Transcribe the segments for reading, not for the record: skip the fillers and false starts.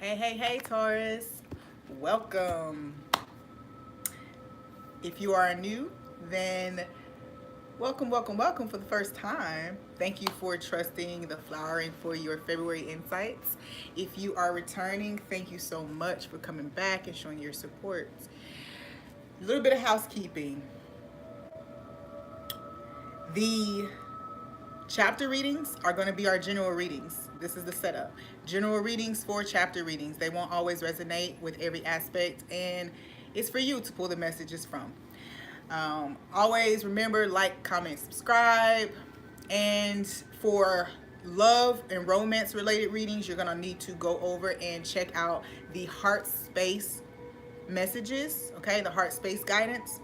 Hey, Taurus. Welcome. If you are new, then welcome for the first time. Thank you for trusting the flowering for your February insights. If you are returning, thank you so much for coming back and showing your support. A little bit of housekeeping. The chapter readings are going to be our general readings. This is the setup. General readings for chapter readings. They won't always resonate with every aspect, and it's for you to pull the messages from. Always remember, like, comment, subscribe. And for love and romance related readings, you're going to need to go over and check out the heart space messages, okay? The heart space guidance.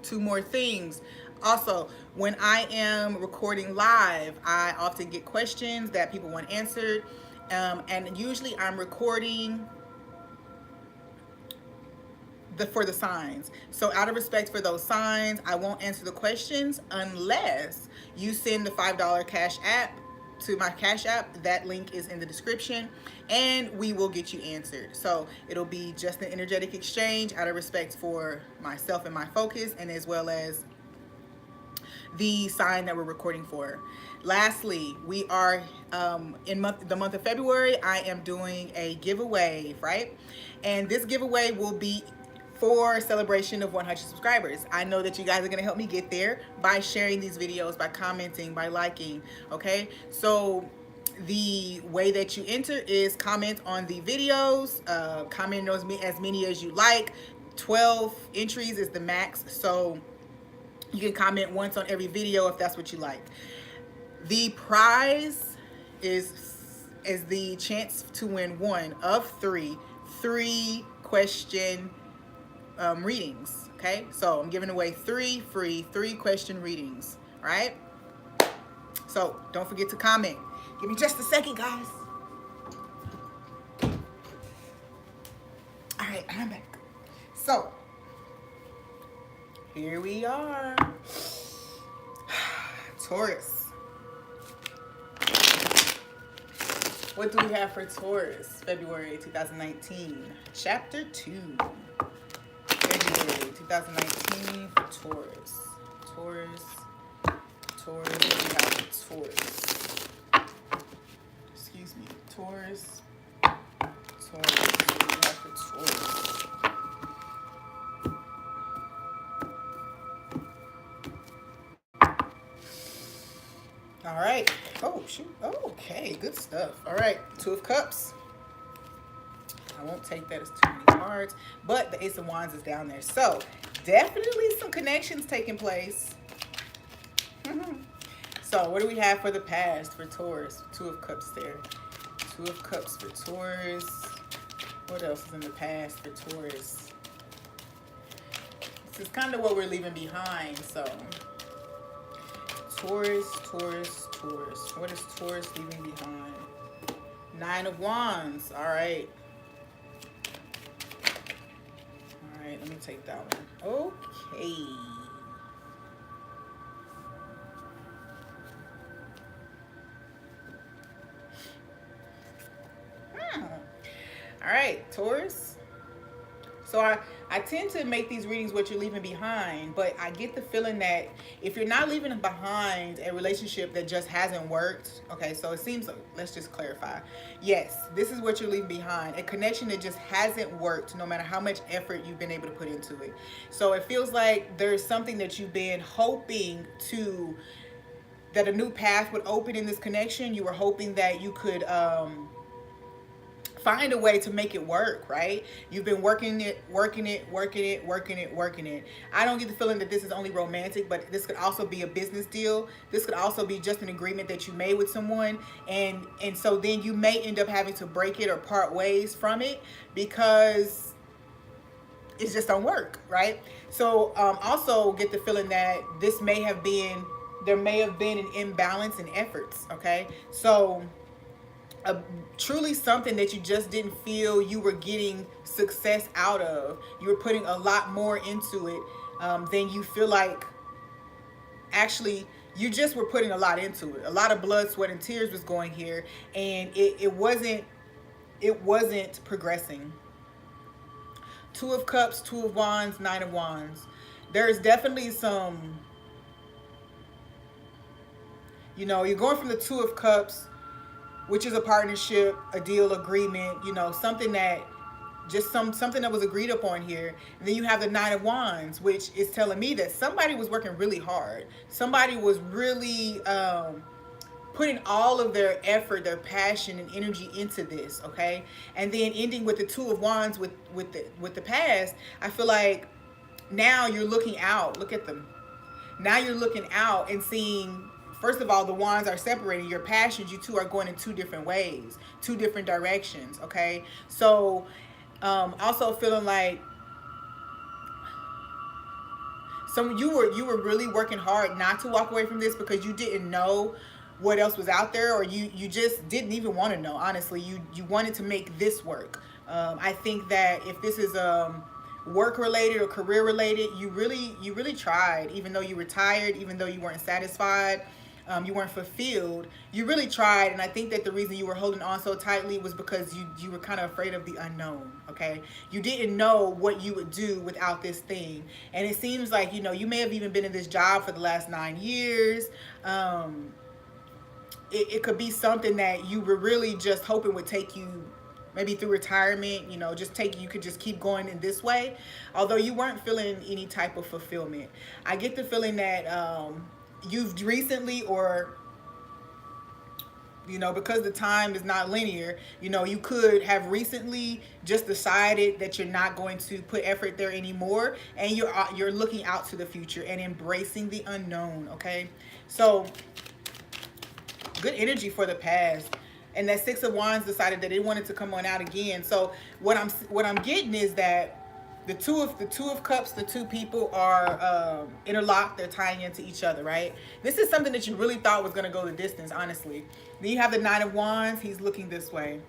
Two more things. Also, when I am recording live, I often get questions that people want answered. And usually I'm recording for the signs. So out of respect for those signs, I won't answer the questions unless you send the $5 Cash App to my Cash App. That link is in the description, and we will get you answered. So it'll be just an energetic exchange out of respect for myself and my focus, and as well as the sign that we're recording for. Lastly, we are in the month of February. I am doing a giveaway, right? And this giveaway will be for celebration of 100 subscribers. I know that you guys are going to help me get there by sharing these videos, by commenting, by liking. Okay, so the way that you enter is comment on the videos, comment as many as you like. 12 entries is the max, so you can comment once on every video if that's what you like. The prize is the chance to win one of three question readings. Okay, so I'm giving away 3 free 3-question readings. All right, so don't forget to comment. Give me just a second, guys. All right, I'm back. So here we are. Taurus. What do we have for Taurus? February 2019, chapter 2. February 2019 for Taurus. Taurus. What do we have for Taurus? Excuse me. Taurus. What do we have for Taurus? All right. Oh, shoot. Oh, okay. Good stuff. All right. 2 of Cups. I won't take that as too many cards, but the Ace of Wands is down there. So definitely some connections taking place. So what do we have for the past for Taurus? 2 of Cups there. 2 of Cups for Taurus. What else is in the past for Taurus? This is kind of what we're leaving behind. So Taurus. What is Taurus leaving behind? 9 of Wands. All right. Let me take that one. Okay. All right, Taurus. So I tend to make these readings what you're leaving behind, but I get the feeling that if you're not leaving behind a relationship that just hasn't worked, okay, so it seems like, let's just clarify. Yes, this is what you're leaving behind, a connection that just hasn't worked no matter how much effort you've been able to put into it. So it feels like there's something that you've been hoping to, that a new path would open in this connection. You were hoping that you could find a way to make it work, right? You've been working it. I don't get the feeling that this is only romantic, but this could also be a business deal. This could also be just an agreement that you made with someone, and so then you may end up having to break it or part ways from it because it just don't work, right? So also get the feeling that there may have been an imbalance in efforts, okay? So truly something that you just didn't feel you were getting success out of. You were putting a lot more into it than you feel like actually you just were putting a lot into it. A lot of blood, sweat, and tears was going here, and it wasn't progressing. Two of Cups, Two of Wands, Nine of Wands. There's definitely some, you're going from the Two of Cups, which is a partnership, a deal, agreement, something that something that was agreed upon here. And then you have the Nine of Wands, which is telling me that somebody was working really hard. Somebody was really putting all of their effort, their passion, and energy into this. Okay, and then ending with the Two of Wands with the past. I feel like now you're looking out. Look at them. Now you're looking out and seeing. First of all, the wands are separating. Your passions, you two are going in two different ways, two different directions. Okay, so also feeling like you were really working hard not to walk away from this because you didn't know what else was out there, or you just didn't even want to know. Honestly, you wanted to make this work. I think that if this is work related or career related, you really tried, even though you were tired, even though you weren't satisfied, you weren't fulfilled. You really tried, and I think that the reason you were holding on so tightly was because you were kind of afraid of the unknown. Okay, you didn't know what you would do without this thing, and it seems like you may have even been in this job for the last 9 years. It could be something that you were really just hoping would take you maybe through retirement, you could just keep going in this way, although you weren't feeling any type of fulfillment. I get the feeling that you've recently, or because the time is not linear, you could have recently just decided that you're not going to put effort there anymore, and you're looking out to the future and embracing the unknown. Okay, so good energy for the past. And that Six of Wands decided that they wanted to come on out again. So what I'm getting is that the two of Cups, the two people are interlocked. They're tying into each other, right? This is something that you really thought was going to go the distance, honestly. Then you have the Nine of Wands. He's looking this way.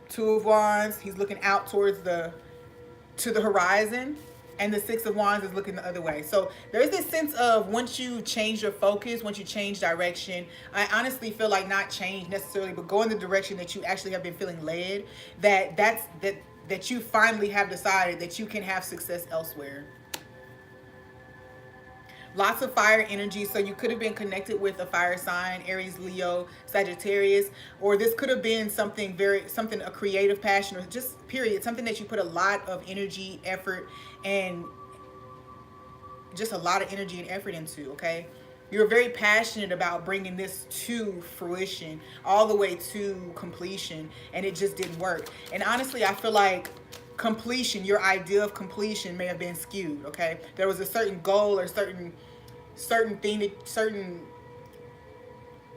Two of Wands. He's looking out towards to the horizon. And the Six of Wands is looking the other way. So there's this sense of once you change your focus, once you change direction, I honestly feel like not change necessarily, but go in the direction that you actually have been feeling led, that you finally have decided that you can have success elsewhere. Lots of fire energy, so you could have been connected with a fire sign, Aries, Leo, Sagittarius, or this could have been a creative passion, or just period, something that you put a lot of energy, effort, and just a lot of energy and effort into. Okay, you're very passionate about bringing this to fruition, all the way to completion, and it just didn't work. And honestly, I feel like completion, your idea of completion may have been skewed. Okay, there was a certain goal or certain thing, certain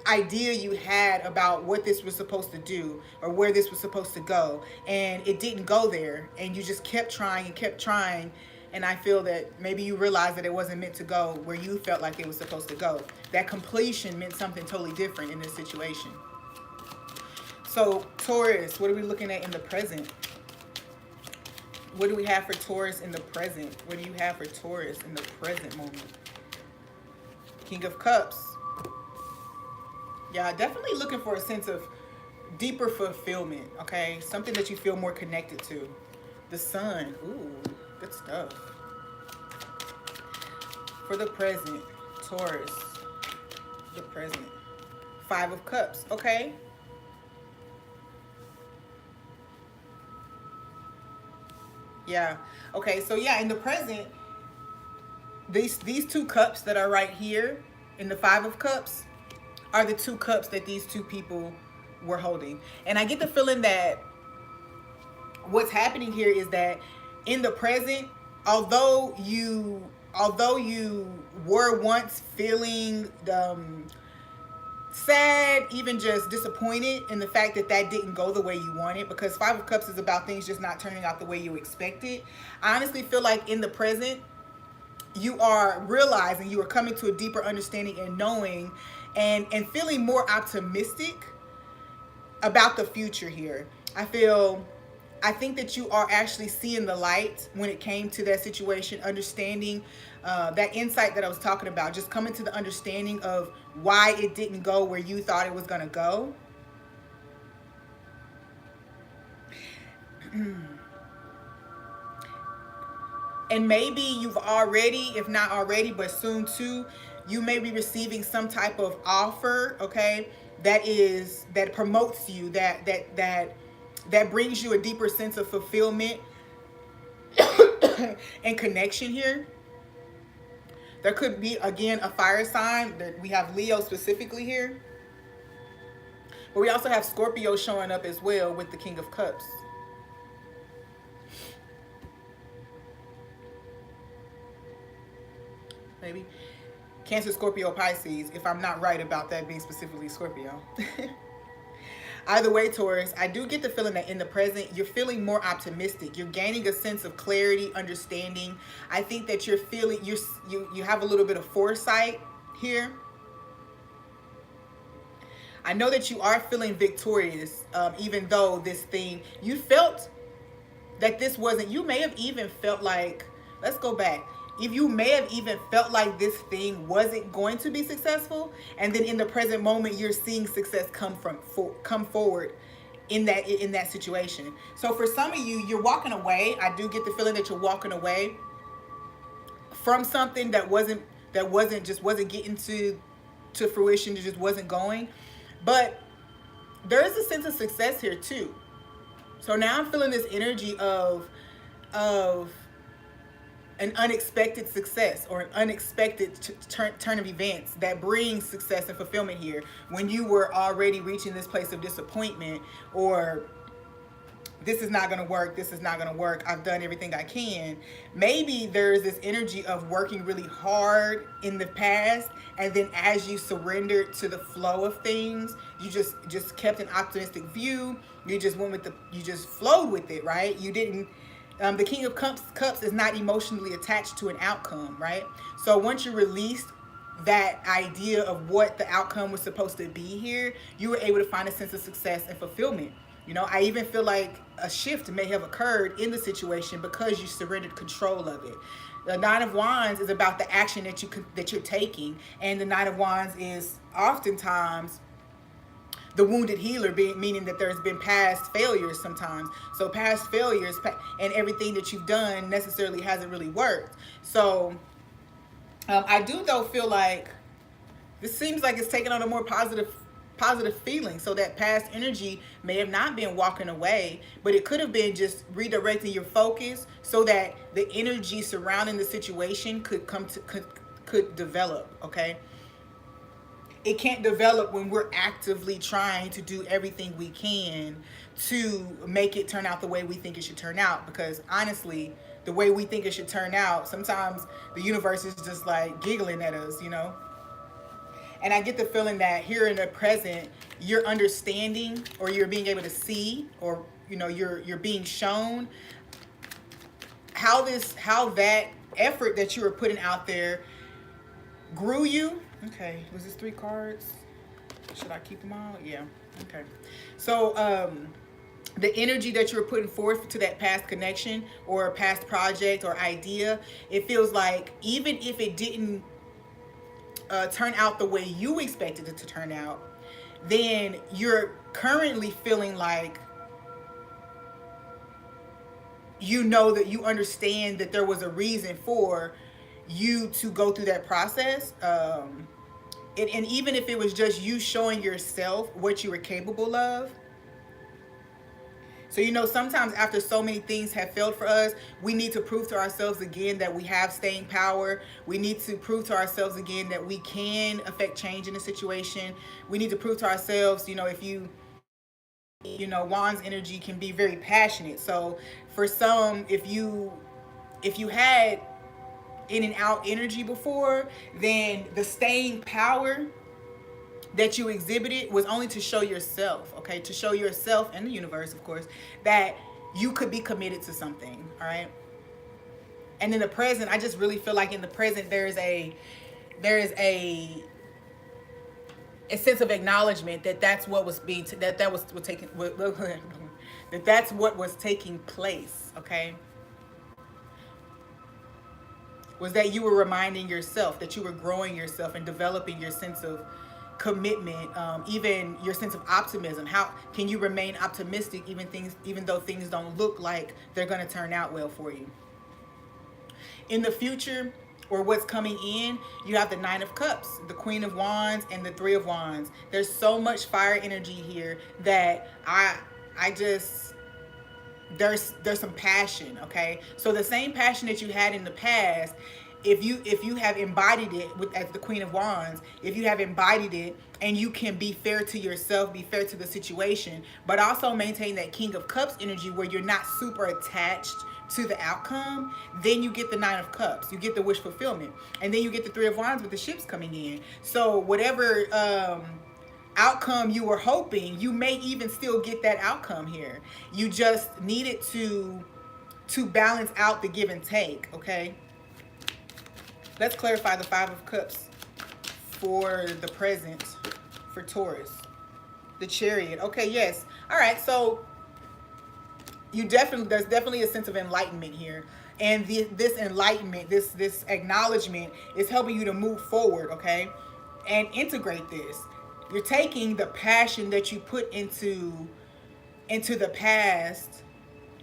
idea you had about what this was supposed to do or where this was supposed to go, and it didn't go there, and you just kept trying and kept trying. And I feel that maybe you realized that it wasn't meant to go where you felt like it was supposed to go. That completion meant something totally different in this situation. So Taurus, what are we looking at in the present? What do we have for Taurus in the present? What do you have for Taurus in the present moment? King of Cups. Yeah, definitely looking for a sense of deeper fulfillment, okay? Something that you feel more connected to. The Sun. Ooh, good stuff. For the present, Taurus. The present. Five of Cups, okay? Yeah. Okay, so yeah, in the present, these two cups that are right here in the Five of Cups are the two cups that these two people were holding. And I get the feeling that what's happening here is that in the present, although you were once feeling sad, even just disappointed in the fact that didn't go the way you wanted, because Five of Cups is about things just not turning out the way you expected. I honestly feel like in the present, you are realizing, you are coming to a deeper understanding and knowing and feeling more optimistic about the future here. I feel I think that you are actually seeing the light when it came to that situation, understanding that insight that I was talking about, just coming to the understanding of why it didn't go where you thought it was going to go. And maybe you've already, if not already, but soon too, you may be receiving some type of offer, okay, that promotes you, that brings you a deeper sense of fulfillment and connection here. There could be, again, a fire sign. That we have Leo specifically here, but we also have Scorpio showing up as well with the King of Cups. Maybe Cancer, Scorpio, Pisces, if I'm not right about that being specifically Scorpio. Either way, Taurus, I do get the feeling that in the present, you're feeling more optimistic. You're gaining a sense of clarity, understanding. I think that you're feeling, you have a little bit of foresight here. I know that you are feeling victorious, even though this thing, you felt that this wasn't, you may have even felt like, let's go back. If you may have even felt like this thing wasn't going to be successful, and then in the present moment you're seeing success come forward in that situation. So for some of you, you're walking away. I do get the feeling that you're walking away from something that wasn't getting to fruition. It just wasn't going. But there is a sense of success here too. So now I'm feeling this energy of an unexpected success, or an unexpected turn of events that brings success and fulfillment here, when you were already reaching this place of disappointment, or this is not going to work, this is not going to work, I've done everything I can. Maybe there's this energy of working really hard in the past, and then as you surrendered to the flow of things, you just kept an optimistic view. You just you just flowed with it, right? You didn't. The King of Cups is not emotionally attached to an outcome, right? So once you released that idea of what the outcome was supposed to be here, you were able to find a sense of success and fulfillment. You know, I even feel like a shift may have occurred in the situation because you surrendered control of it. The Nine of Wands is about the action that you're taking, and the Nine of Wands is oftentimes the wounded healer, meaning that there's been past failures sometimes. So past failures and everything that you've done necessarily hasn't really worked. So I do though feel like this seems like it's taking on a more positive feeling. So that past energy may have not been walking away, but it could have been just redirecting your focus so that the energy surrounding the situation could develop. Okay. It can't develop when we're actively trying to do everything we can to make it turn out the way we think it should turn out. Because honestly, the way we think it should turn out, sometimes the universe is just like giggling at us, you know? And I get the feeling that here in the present, you're understanding, or you're being able to see, or, you know, you're being shown how that effort that you were putting out there grew you. Okay, was this 3 cards? Should I keep them all? Yeah, okay. So the energy that you were putting forth to that past connection or past project or idea, it feels like even if it didn't turn out the way you expected it to turn out, then you're currently feeling like you know that you understand that there was a reason for you to go through that process. And even if it was just you showing yourself what you were capable of. So, you know, sometimes after so many things have failed for us, we need to prove to ourselves again that we have staying power. We need to prove to ourselves again that we can affect change in a situation. We need to prove to ourselves, you know, Wands energy can be very passionate. So for some, if you had in and out energy before, then the staying power that you exhibited was only to show yourself, okay? To show yourself and the universe, of course, that you could be committed to something, all right? And in the present, I just really feel like in the present, there is a sense of acknowledgement that that's what was being, that was taken, that that's what was taking place, okay? Was that you were reminding yourself that you were growing yourself and developing your sense of commitment, even your sense of optimism. How can you remain optimistic even though things don't look like they're going to turn out well for you? In the future, or what's coming in, you have the Nine of Cups, the Queen of Wands, and the Three of Wands. There's so much fire energy here that I just there's some passion, okay? So the same passion that you had in the past, if you have embodied it with as the Queen of Wands, if you have embodied it and you can be fair to yourself, be fair to the situation, but also maintain that King of Cups energy where you're not super attached to the outcome, then you get the Nine of Cups, you get the wish fulfillment, and then you get the Three of Wands with the ships coming in. So whatever outcome you were hoping, you may even still get that outcome here. You just needed to balance out the give and take, okay? Let's clarify the Five of Cups for the present for Taurus. The Chariot. Okay, yes. All right, so there's definitely a sense of enlightenment here. And this enlightenment, this acknowledgement is helping you to move forward, okay? And integrate this. You're taking the passion that you put into the past,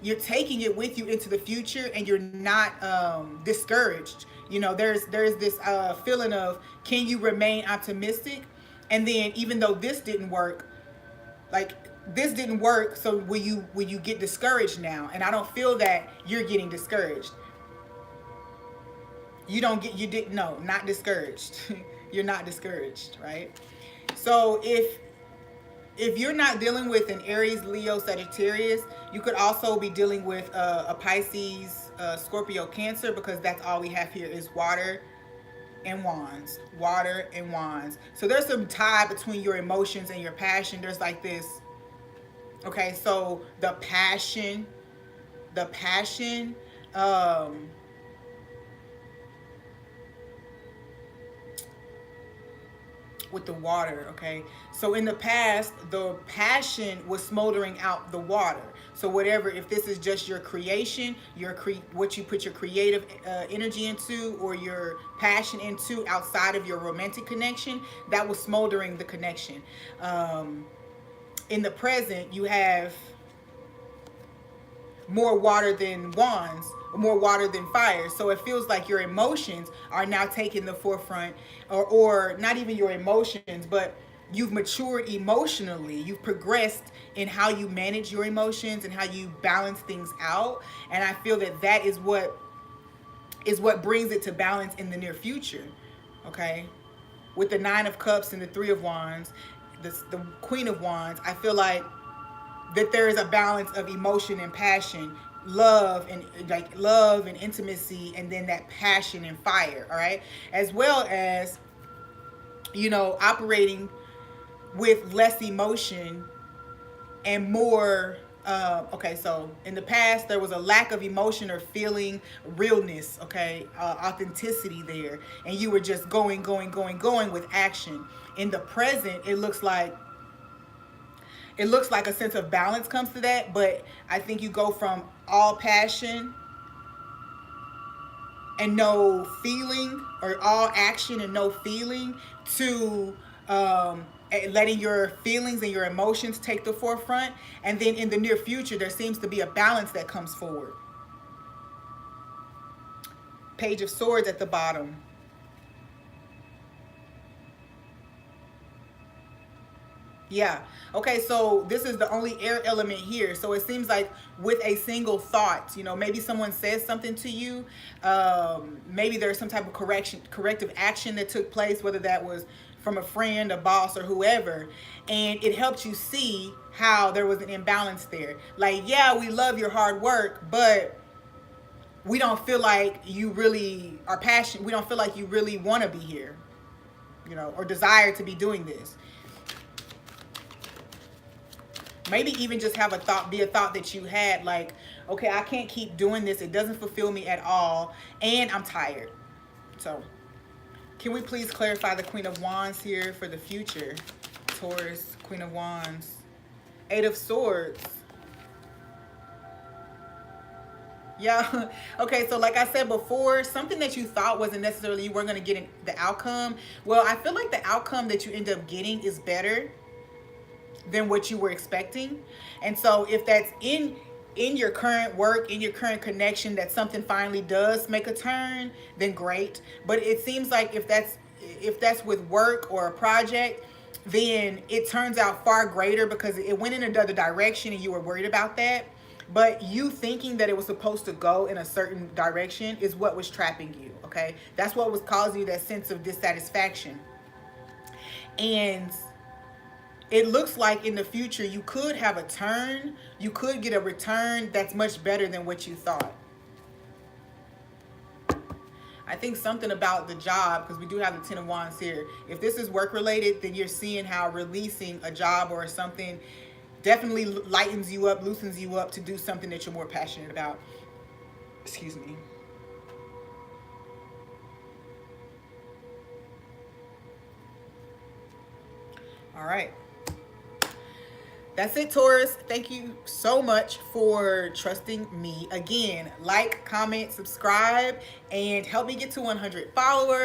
you're taking it with you into the future, and you're not discouraged. You know, there's this feeling of, can you remain optimistic? And then even though this didn't work, so will you get discouraged now? And I don't feel that you're getting discouraged. Not discouraged. You're not discouraged, right? So if you're not dealing with an Aries, Leo, Sagittarius, you could also be dealing with a Pisces, Scorpio, Cancer, because that's all we have here is water and wands. Water and wands. So there's some tie between your emotions and your passion. There's like this. Okay, so the passion, with the water, okay? So in the past, the passion was smoldering out the water. So whatever, if this is just your creation, what you put your creative energy into, or your passion into outside of your romantic connection, that was smoldering the connection. In the present, you have more water than wands, more water than fire. So it feels like your emotions are now taking the forefront, or not even your emotions, but you've matured emotionally. You've progressed in how you manage your emotions and how you balance things out. And I feel that is what brings it to balance in the near future. Okay, with the Nine of Cups and the Three of Wands, the Queen of Wands, I feel like that there is a balance of emotion and passion, love and intimacy, and then that passion and fire, all right? As well as, operating with less emotion and more, okay, so in the past, there was a lack of emotion or feeling realness, okay, authenticity there, and you were just going with action. In the present, it looks like a sense of balance comes to that, but I think you go from all passion and no feeling, or all action and no feeling, to letting your feelings and your emotions take the forefront. And then in the near future, there seems to be a balance that comes forward. Page of Swords at the bottom. Yeah. Okay, so this is the only air element here. So it seems like with a single thought, maybe someone says something to you. Maybe there's some type of corrective action that took place, whether that was from a friend, a boss, or whoever. And it helped you see how there was an imbalance there. Like, yeah, we love your hard work, but we don't feel like you really are passionate. We don't feel like you really want to be here, or desire to be doing this. Maybe even just have a thought that you had, like, okay, I can't keep doing this. It doesn't fulfill me at all, and I'm tired. So, can we please clarify the Queen of Wands here for the future? Taurus, Queen of Wands. Eight of Swords. Yeah. Okay, so like I said before, something that you thought wasn't necessarily you weren't going to get in the outcome. Well, I feel like the outcome that you end up getting is better than what you were expecting. And so if that's in your current work, in your current connection, that something finally does make a turn, then great. But it seems like if that's with work or a project, then it turns out far greater because it went in another direction and you were worried about that. But you thinking that it was supposed to go in a certain direction is what was trapping you, okay? That's what was causing you that sense of dissatisfaction. And it looks like in the future you could have a turn, you could get a return that's much better than what you thought. I think something about the job, because we do have the Ten of Wands here. If this is work related, then you're seeing how releasing a job or something definitely lightens you up, loosens you up to do something that you're more passionate about. Excuse me. All right. That's it, Taurus. Thank you so much for trusting me. Again, like, comment, subscribe, and help me get to 100 followers.